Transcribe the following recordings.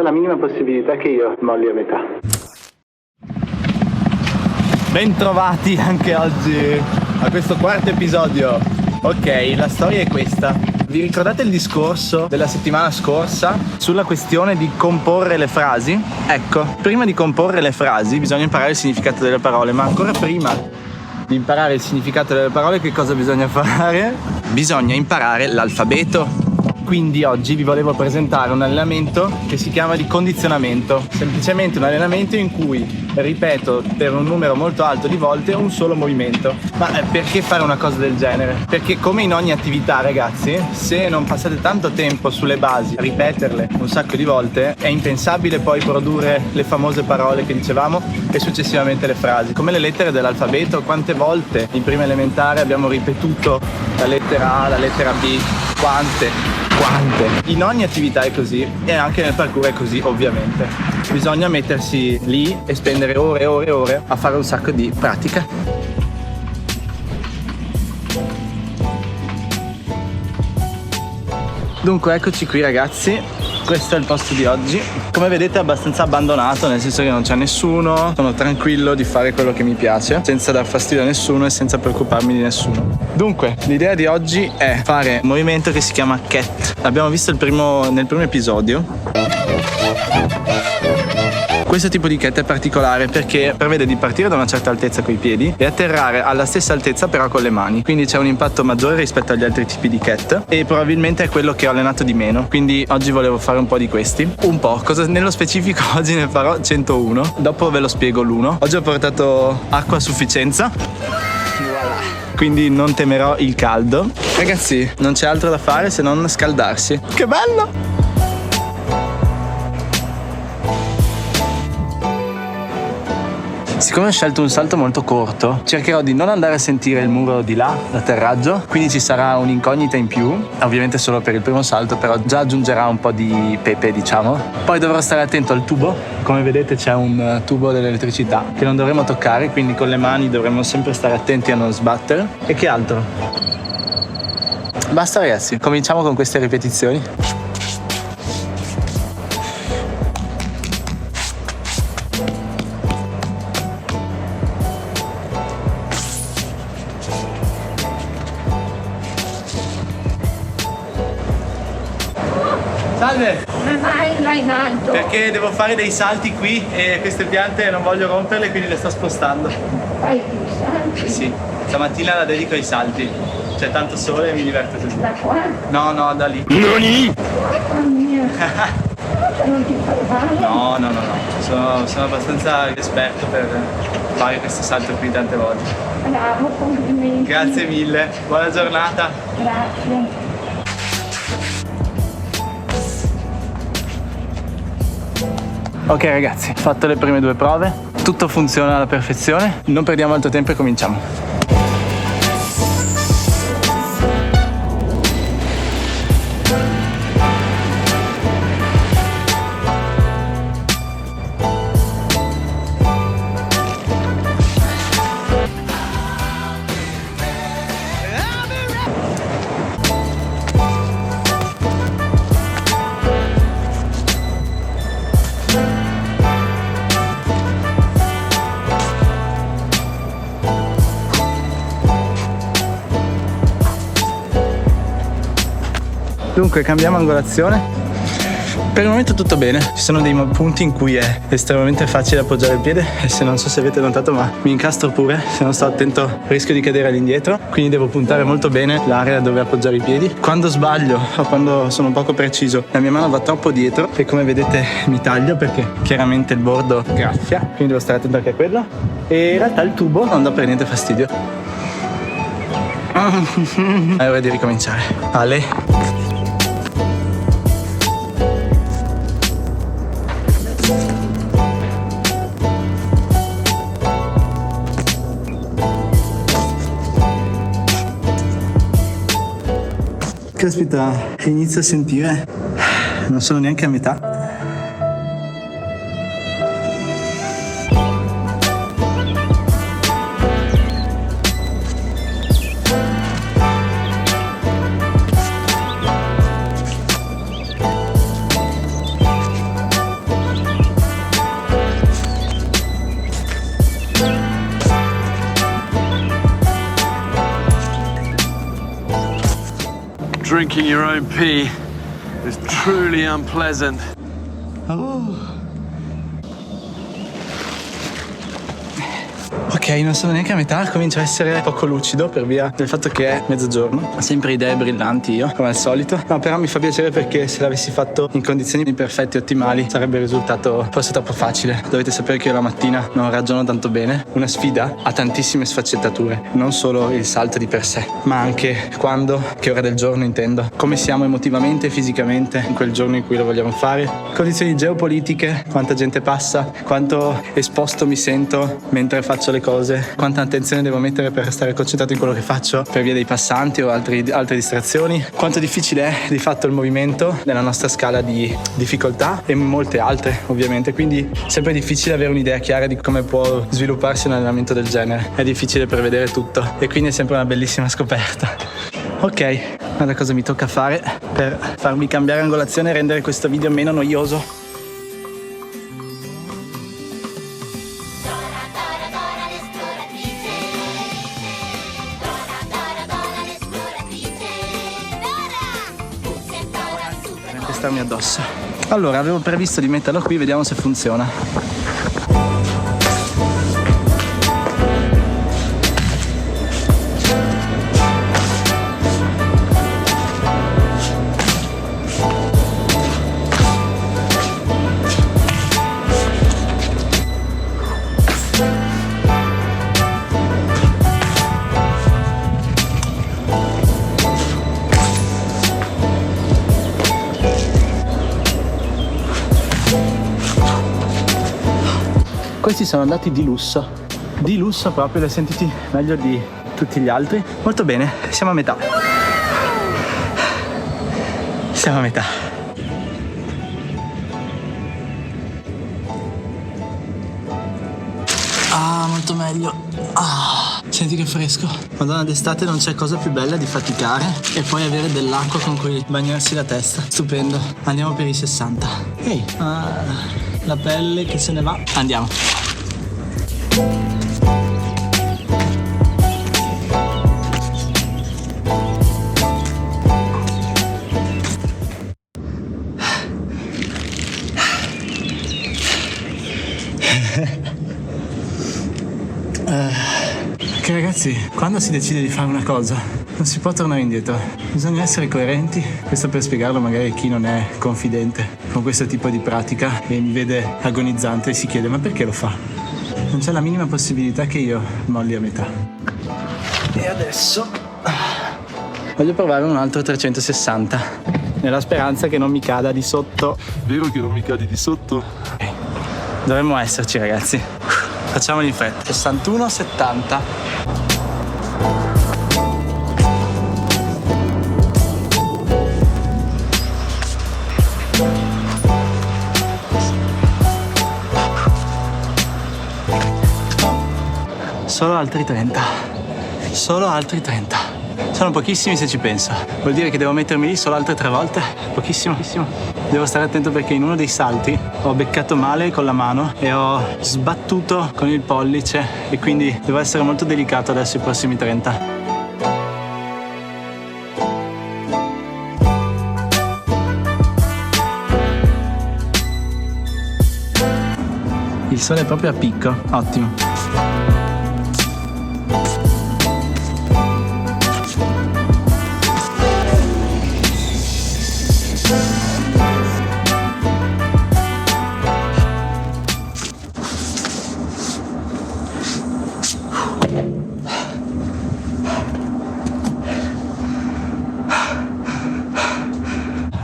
la minima possibilità che io molli a metà. Bentrovati anche oggi a questo quarto episodio. Ok, la storia è questa. Vi ricordate il discorso della settimana scorsa sulla questione di comporre le frasi? Ecco, prima di comporre le frasi bisogna imparare il significato delle parole, ma ancora prima di imparare il significato delle parole che cosa bisogna fare? Bisogna imparare l'alfabeto. Quindi oggi vi volevo presentare un allenamento che si chiama di condizionamento. Semplicemente un allenamento in cui ripeto per un numero molto alto di volte un solo movimento. Ma perché fare una cosa del genere? Perché come in ogni attività, ragazzi, se non passate tanto tempo sulle basi a ripeterle un sacco di volte, è impensabile poi produrre le famose parole che dicevamo e successivamente le frasi. Come le lettere dell'alfabeto, quante volte in prima elementare abbiamo ripetuto la lettera A, la lettera B, quante? In ogni attività è così e anche nel parkour è così, ovviamente. Bisogna mettersi lì e spendere ore e ore e ore a fare un sacco di pratica. Dunque eccoci qui, ragazzi. Questo è il posto di oggi. Come vedete è abbastanza abbandonato, nel senso che non c'è nessuno. Sono tranquillo di fare quello che mi piace, senza dar fastidio a nessuno e senza preoccuparmi di nessuno. Dunque, l'idea di oggi è fare un movimento che si chiama cat. L'abbiamo visto nel primo episodio. Questo tipo di cat è particolare perché prevede di partire da una certa altezza coi piedi e atterrare alla stessa altezza però con le mani. Quindi c'è un impatto maggiore rispetto agli altri tipi di cat e probabilmente è quello che ho allenato di meno. Quindi oggi volevo fare un po' di questi. Un po'. Nello specifico oggi ne farò 101. Dopo ve lo spiego l'uno. Oggi ho portato acqua a sufficienza. Voilà. Quindi non temerò il caldo. Ragazzi, non c'è altro da fare se non scaldarsi. Che bello! Siccome ho scelto un salto molto corto, cercherò di non andare a sentire il muro di là, l'atterraggio, quindi ci sarà un'incognita in più, ovviamente solo per il primo salto, però già aggiungerà un po' di pepe, diciamo. Poi dovrò stare attento al tubo, come vedete c'è un tubo dell'elettricità che non dovremo toccare, quindi con le mani dovremo sempre stare attenti a non sbattere. E che altro? Basta, ragazzi, cominciamo con queste ripetizioni. Salve! Come mai là in alto? Perché devo fare dei salti qui e queste piante non voglio romperle, quindi le sto spostando. Fai più salti? Sì, stamattina la dedico ai salti. C'è tanto sole e mi diverto così. Da qua? No, da lì. Mamma mia! Non ti fai male? No. Sono abbastanza esperto per fare questo salto qui tante volte. Bravo, complimenti. Grazie mille, buona giornata. Grazie. Ok ragazzi, fatto le prime due prove, tutto funziona alla perfezione, non perdiamo altro tempo e cominciamo. Dunque cambiamo angolazione. Per il momento tutto bene, ci sono dei punti in cui è estremamente facile appoggiare il piede e se non so se avete notato ma mi incastro pure, se non sto attento rischio di cadere all'indietro, quindi devo puntare molto bene l'area dove appoggiare i piedi. Quando sbaglio o quando sono poco preciso la mia mano va troppo dietro e come vedete mi taglio perché chiaramente il bordo graffia, quindi devo stare attento anche a quello e in realtà il tubo non dà per niente fastidio. È ora di ricominciare. Ale. Caspita, inizio a sentire, non sono neanche a metà. drinking your own pee is truly unpleasant. Ok, non sono neanche a metà, comincio a essere poco lucido per via del fatto che è mezzogiorno. Sempre idee brillanti io, come al solito. No, però mi fa piacere perché se l'avessi fatto in condizioni perfette e ottimali sarebbe risultato forse troppo facile. Dovete sapere che io la mattina non ragiono tanto bene. Una sfida ha tantissime sfaccettature, non solo il salto di per sé, ma anche quando, che ora del giorno intendo, come siamo emotivamente e fisicamente in quel giorno in cui lo vogliamo fare, condizioni geopolitiche, quanta gente passa, quanto esposto mi sento mentre faccio le cose, quanta attenzione devo mettere per restare concentrato in quello che faccio per via dei passanti o altre distrazioni, quanto difficile è di fatto il movimento nella nostra scala di difficoltà e molte altre ovviamente, quindi sempre difficile avere un'idea chiara di come può svilupparsi un allenamento del genere, è difficile prevedere tutto e quindi è sempre una bellissima scoperta. Ok, guarda cosa mi tocca fare per farmi cambiare angolazione e rendere questo video meno noioso. Starmi addosso. Allora, avevo previsto di metterlo qui, vediamo se funziona. Questi sono andati di lusso proprio, li ho sentiti meglio di tutti gli altri. Molto bene, siamo a metà. Siamo a metà. Ah, molto meglio. Ah, senti che fresco. Madonna, d'estate non c'è cosa più bella di faticare e poi avere dell'acqua con cui bagnarsi la testa. Stupendo. Andiamo per i 60. Ehi, la pelle che se ne va. Andiamo. Che ragazzi, quando si decide di fare una cosa non si può tornare indietro, bisogna essere coerenti. Questo per spiegarlo magari a chi non è confidente con questo tipo di pratica e mi vede agonizzante e si chiede ma perché lo fa? Non c'è la minima possibilità che io molli a metà. E adesso voglio provare un altro 360 nella speranza che non mi cada di sotto. Vero che non mi cadi di sotto? Dovremmo esserci ragazzi. Facciamoli in fretta. 61-70. Solo altri 30. Solo altri 30. Sono pochissimi se ci penso. Vuol dire che devo mettermi lì solo altre 3 volte? Pochissimo. Devo stare attento perché in uno dei salti ho beccato male con la mano e ho sbattuto con il pollice e quindi devo essere molto delicato adesso i prossimi 30. Il sole è proprio a picco, ottimo.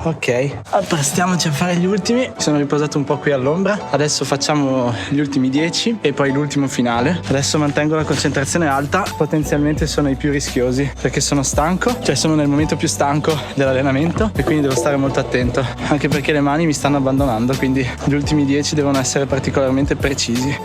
Ok, apprestiamoci a fare gli ultimi. Mi sono riposato un po' qui all'ombra. Adesso facciamo gli ultimi 10 e poi l'ultimo finale. Adesso mantengo la concentrazione alta. Potenzialmente sono i più rischiosi perché sono stanco, cioè sono nel momento più stanco dell'allenamento e quindi devo stare molto attento, anche perché le mani mi stanno abbandonando, quindi gli ultimi 10 devono essere particolarmente precisi.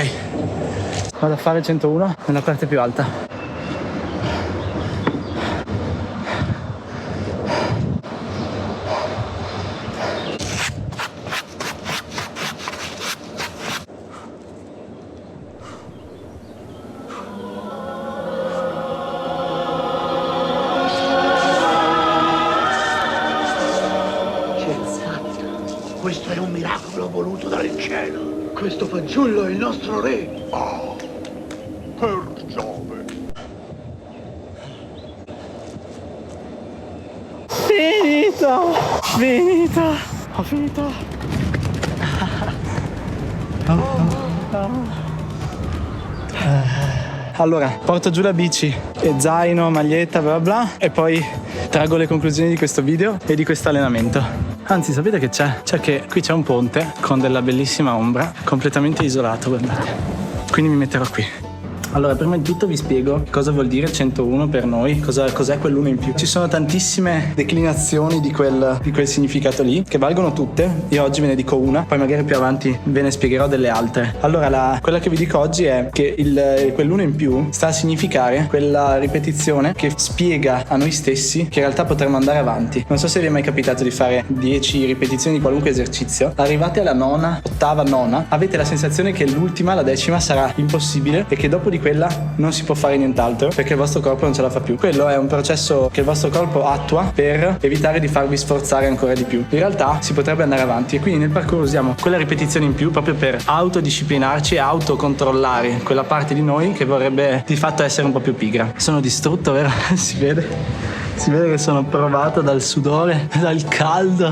Vai. Vado a fare 101 nella parte più alta. Questo è un miracolo voluto dal cielo. Questo fanciullo è il nostro re. Oh, per Giove. Finito. Ho finito. Allora, porto giù la bici e zaino, maglietta, bla bla, e poi traggo le conclusioni di questo video e di questo allenamento. Anzi, sapete che c'è? C'è che qui c'è un ponte con della bellissima ombra, completamente isolato, guardate. Quindi mi metterò qui. Allora, prima di tutto vi spiego cosa vuol dire 101 per noi, cos'è quell'1 in più. Ci sono tantissime declinazioni di quel significato lì, che valgono tutte. Io oggi ve ne dico una, poi magari più avanti ve ne spiegherò delle altre. Allora, quella che vi dico oggi è che quell'1 in più sta a significare quella ripetizione che spiega a noi stessi che in realtà potremmo andare avanti. Non so se vi è mai capitato di fare 10 ripetizioni di qualunque esercizio. Arrivate alla nona, ottava, nona, avete la sensazione che l'ultima, la decima, sarà impossibile e che dopo di quella non si può fare nient'altro perché il vostro corpo non ce la fa più. Quello è un processo che il vostro corpo attua per evitare di farvi sforzare ancora di più. In realtà si potrebbe andare avanti e quindi nel parkour usiamo quella ripetizione in più proprio per autodisciplinarci e autocontrollare quella parte di noi che vorrebbe di fatto essere un po' più pigra. Sono distrutto, vero? Si vede che sono provato dal sudore, dal caldo.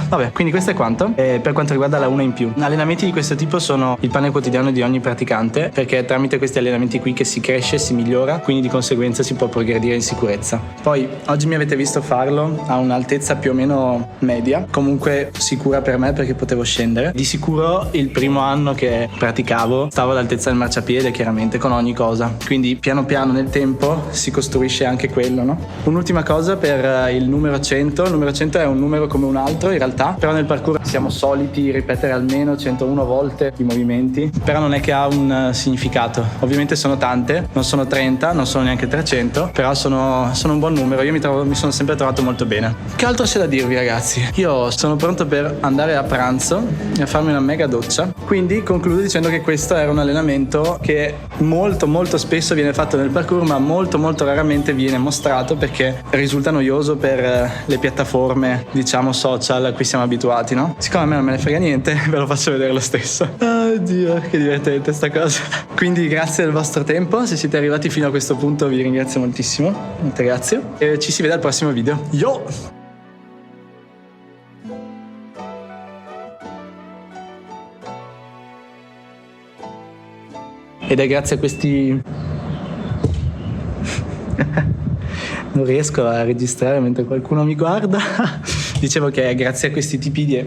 Vabbè, quindi questo è quanto. Per quanto riguarda la 1 in più, allenamenti di questo tipo sono il pane quotidiano di ogni praticante, perché è tramite questi allenamenti qui che si cresce, si migliora, quindi di conseguenza si può progredire in sicurezza. Poi oggi mi avete visto farlo a un'altezza più o meno media, comunque sicura per me perché potevo scendere. Di sicuro il primo anno che praticavo stavo all'altezza del marciapiede, chiaramente, con ogni cosa, quindi piano piano nel tempo si costruisce anche quello, no? Un'ultima cosa per il numero 100. Il numero 100 è un numero come un altro in realtà, però nel parkour siamo soliti ripetere almeno 101 volte i movimenti, però non è che ha un significato. Ovviamente sono tante, non sono 30, non sono neanche 300, però sono un buon numero. Io mi sono sempre trovato molto bene. Che altro c'è da dirvi, ragazzi? Io sono pronto per andare a pranzo e a farmi una mega doccia, quindi concludo dicendo che questo era un allenamento che molto molto spesso viene fatto nel parkour, ma molto molto raramente viene mostrato perché risulta noioso per le piattaforme, diciamo, social a cui siamo abituati, no? Siccome a me non me ne frega niente, ve lo faccio vedere lo stesso. Oddio, che divertente sta cosa. Quindi grazie del vostro tempo, se siete arrivati fino a questo punto vi ringrazio moltissimo. Molte grazie e ci si vede al prossimo video. Yo! Ed è grazie a questi... Non riesco a registrare mentre qualcuno mi guarda. Dicevo che è grazie a questi tipi di